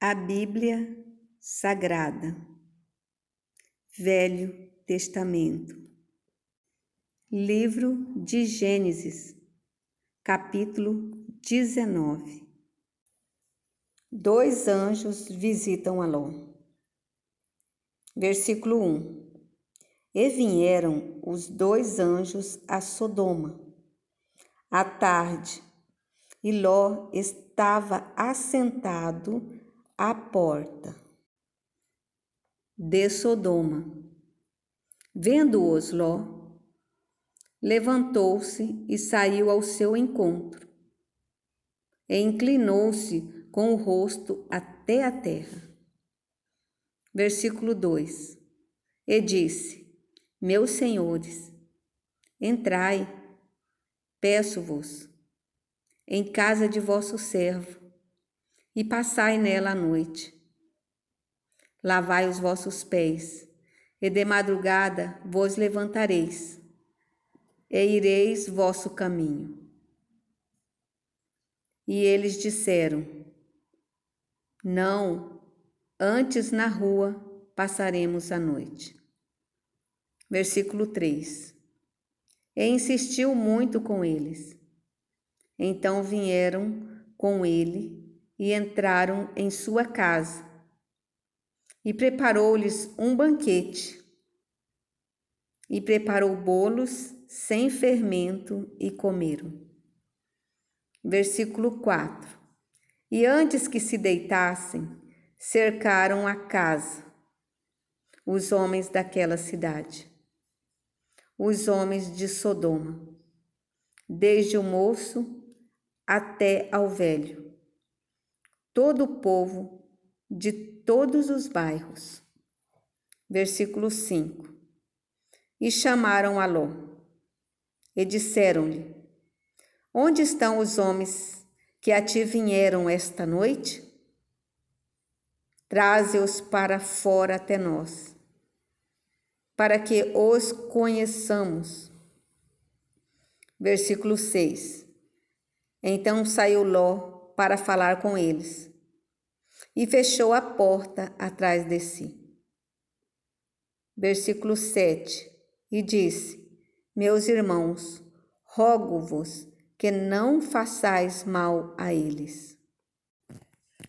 A Bíblia Sagrada, Velho Testamento, Livro de Gênesis, capítulo 19. Dois anjos visitam Ló. Versículo 1. E vieram os dois anjos a Sodoma à tarde, e Ló estava assentado à porta de Sodoma. Vendo-os, Ló levantou-se e saiu ao seu encontro, e inclinou-se com o rosto até a terra. Versículo 2. E disse: Meus senhores, entrai, peço-vos, em casa de vosso servo, e passai nela a noite. Lavai os vossos pés, e de madrugada vos levantareis, e ireis vosso caminho. E eles disseram: Não, antes na rua passaremos a noite. Versículo 3. E insistiu muito com eles. Então vieram com ele e entraram em sua casa, e preparou-lhes um banquete, e preparou bolos sem fermento, e comeram. Versículo 4. E antes que se deitassem, cercaram a casa os homens daquela cidade, os homens de Sodoma, desde o moço até ao velho, todo o povo de todos os bairros. Versículo 5. E chamaram a Ló, e disseram-lhe: Onde estão os homens que a ti vieram esta noite? Traze-os para fora até nós, para que os conheçamos. Versículo 6. Então saiu Ló para falar com eles, e fechou a porta atrás de si. Versículo 7. E disse: Meus irmãos, rogo-vos que não façais mal a eles.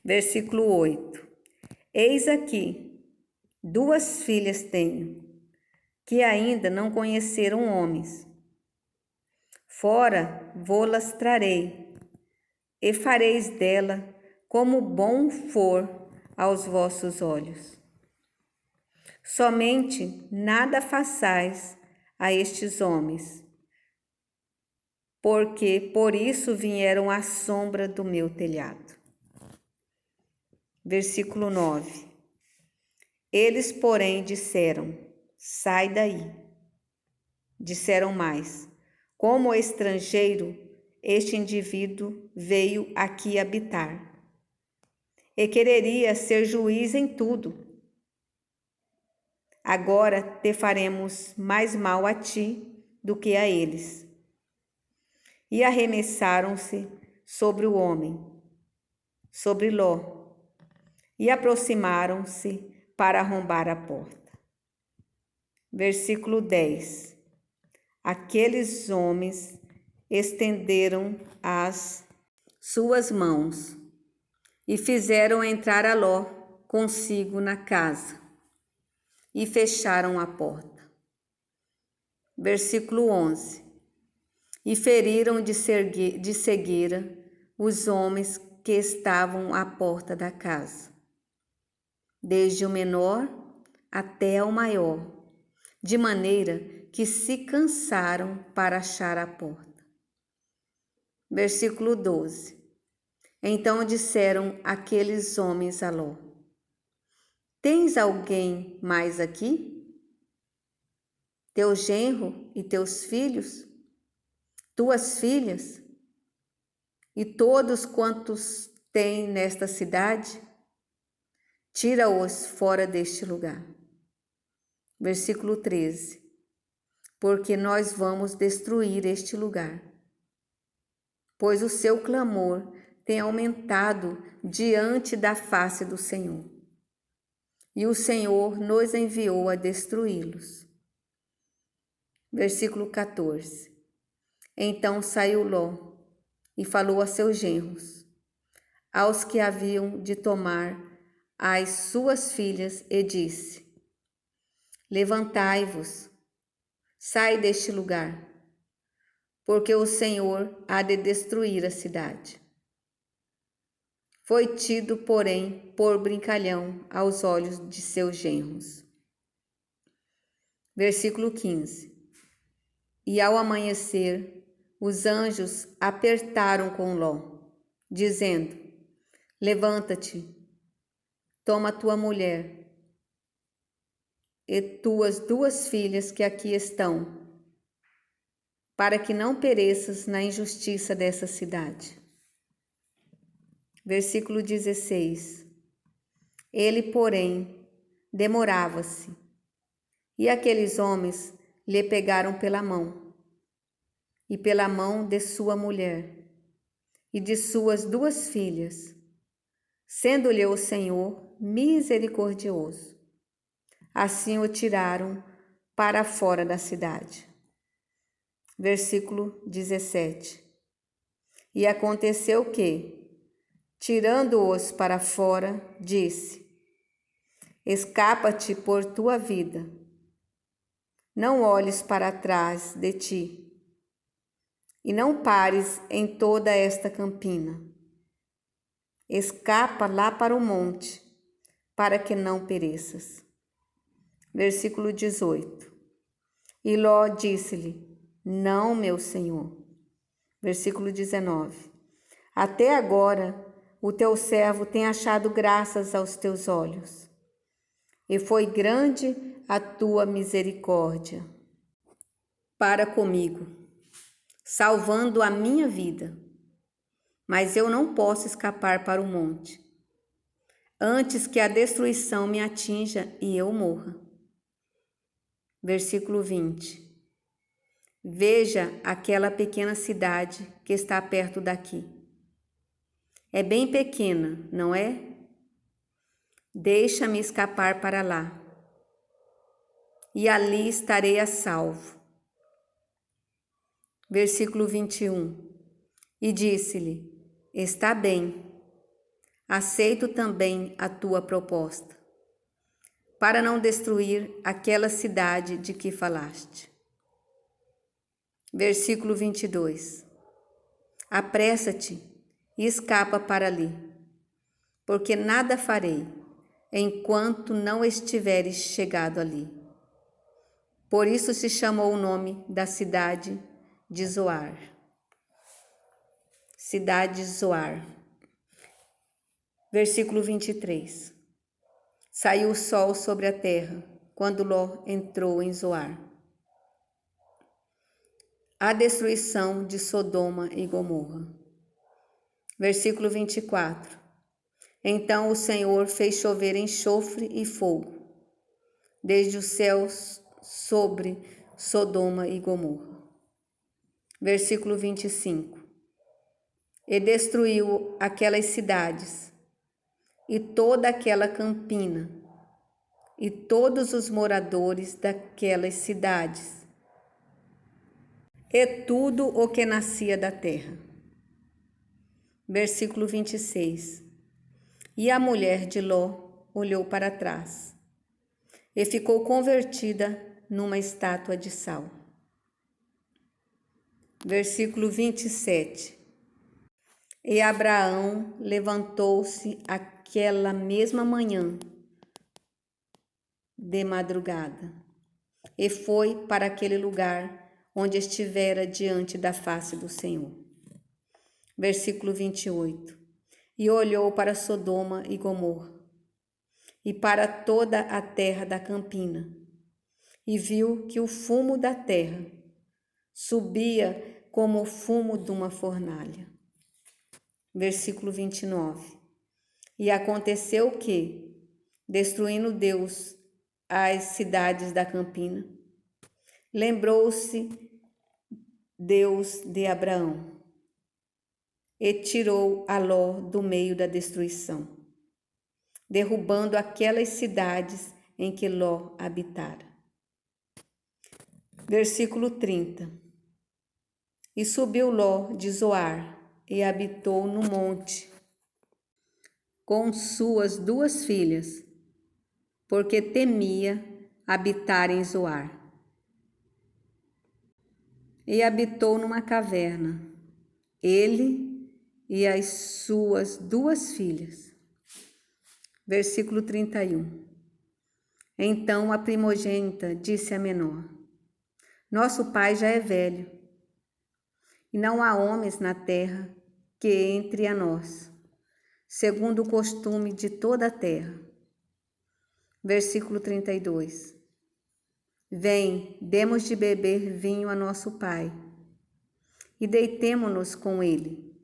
Versículo 8. Eis aqui, 2 filhas tenho, que ainda não conheceram homens. Fora vô-las trarei, e fareis dela como bom for aos vossos olhos. Somente nada façais a estes homens, porque por isso vieram à sombra do meu telhado. Versículo 9. Eles, porém, disseram: Sai daí. Disseram mais: Como estrangeiro, este indivíduo veio aqui habitar, e quereria ser juiz em tudo. Agora te faremos mais mal a ti do que a eles. E arremessaram-se sobre o homem, sobre Ló, e aproximaram-se para arrombar a porta. Versículo 10. Aqueles homens estenderam as suas mãos e fizeram entrar a Ló consigo na casa, e fecharam a porta. Versículo 11. E feriram de cegueira os homens que estavam à porta da casa, desde o menor até o maior, de maneira que se cansaram para achar a porta. Versículo 12. Então disseram aqueles homens a Ló: Tens alguém mais aqui? Teu genro e teus filhos? Tuas filhas? E todos quantos têm nesta cidade? Tira-os fora deste lugar. Versículo 13. Porque nós vamos destruir este lugar, pois o seu clamor tem aumentado diante da face do Senhor, e o Senhor nos enviou a destruí-los. Versículo 14. Então saiu Ló e falou a seus genros, aos que haviam de tomar as suas filhas, e disse: Levantai-vos, sai deste lugar, porque o Senhor há de destruir a cidade. Foi tido, porém, por brincalhão aos olhos de seus genros. Versículo 15. E ao amanhecer, os anjos apertaram com Ló, dizendo: Levanta-te, toma tua mulher e tuas 2 filhas que aqui estão, para que não pereças na injustiça dessa cidade. Versículo 16. Ele, porém, demorava-se, e aqueles homens lhe pegaram pela mão, e pela mão de sua mulher, e de suas 2 filhas, sendo-lhe o Senhor misericordioso. Assim o tiraram para fora da cidade. Versículo 17. E aconteceu que, tirando-os para fora, disse: Escapa-te por tua vida, não olhes para trás de ti, e não pares em toda esta campina. Escapa lá para o monte, para que não pereças. Versículo 18. E Ló disse-lhe: Não, meu senhor. Versículo 19. Até agora o teu servo tem achado graças aos teus olhos, e foi grande a tua misericórdia para comigo, salvando a minha vida. Mas eu não posso escapar para o monte, antes que a destruição me atinja e eu morra. Versículo 20. Veja aquela pequena cidade que está perto daqui. É bem pequena, não é? Deixa-me escapar para lá, e ali estarei a salvo. Versículo 21. E disse-lhe: Está bem, aceito também a tua proposta, para não destruir aquela cidade de que falaste. Versículo 22. Apressa-te e escapa para ali, porque nada farei enquanto não estiveres chegado ali. Por isso se chamou o nome da cidade de Zoar. Cidade de Zoar. Versículo 23. Saiu o sol sobre a terra quando Ló entrou em Zoar. A destruição de Sodoma e Gomorra. Versículo 24. Então o Senhor fez chover enxofre e fogo desde os céus sobre Sodoma e Gomorra. Versículo 25. E destruiu aquelas cidades, e toda aquela campina, e todos os moradores daquelas cidades, e tudo o que nascia da terra. Versículo 26. E a mulher de Ló olhou para trás, e ficou convertida numa estátua de sal. Versículo 27. E Abraão levantou-se aquela mesma manhã, de madrugada, e foi para aquele lugar onde estivera diante da face do Senhor. Versículo 28. E olhou para Sodoma e Gomorra, e para toda a terra da campina, e viu que o fumo da terra subia como o fumo de uma fornalha. Versículo 29. E aconteceu que, destruindo Deus as cidades da campina, lembrou-se Deus de Abraão, e tirou a Ló do meio da destruição, derrubando aquelas cidades em que Ló habitara. Versículo 30. E subiu Ló de Zoar e habitou no monte com suas 2 filhas, porque temia habitar em Zoar. E habitou numa caverna, ele e as suas 2 filhas. Versículo 31. Então a primogênita disse à menor: Nosso pai já é velho, e não há homens na terra que entre a nós, segundo o costume de toda a terra. Versículo 32. Vem, demos de beber vinho a nosso pai, e deitemo-nos com ele,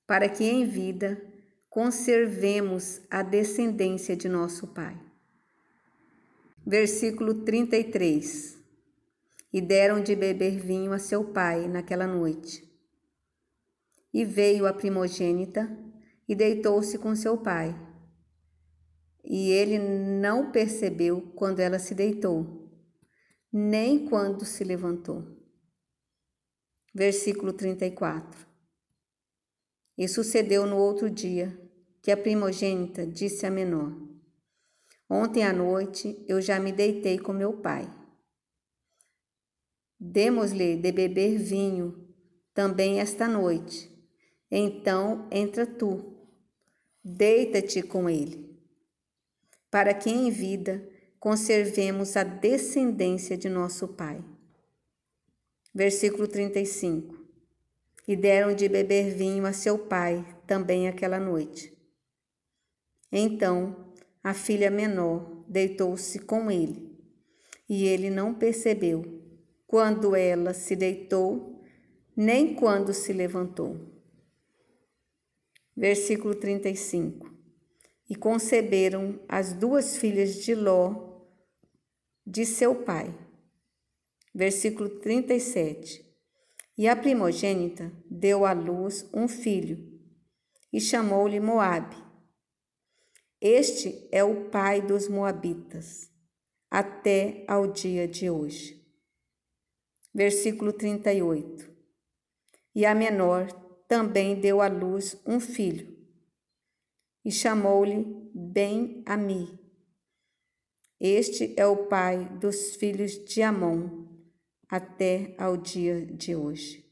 para que em vida conservemos a descendência de nosso pai. Versículo 33. E deram de beber vinho a seu pai naquela noite. E veio a primogênita e deitou-se com seu pai. E ele não percebeu quando ela se deitou, nem quando se levantou. Versículo 34. E sucedeu no outro dia que a primogênita disse à menor: Ontem à noite eu já me deitei com meu pai. Demos-lhe de beber vinho também esta noite. Então entra tu, deita-te com ele, para que em vida conservemos a descendência de nosso pai. Versículo 35. E deram de beber vinho a seu pai também aquela noite. Então a filha menor deitou-se com ele, e ele não percebeu quando ela se deitou, nem quando se levantou. Versículo 35. E conceberam as 2 filhas de Ló, de seu pai. Versículo 37. E a primogênita deu à luz um filho, e chamou-lhe Moabe. Este é o pai dos moabitas, até ao dia de hoje. Versículo 38. E a menor também deu à luz um filho, e chamou-lhe Ben-Ami. Este é o pai dos filhos de Amon, até ao dia de hoje.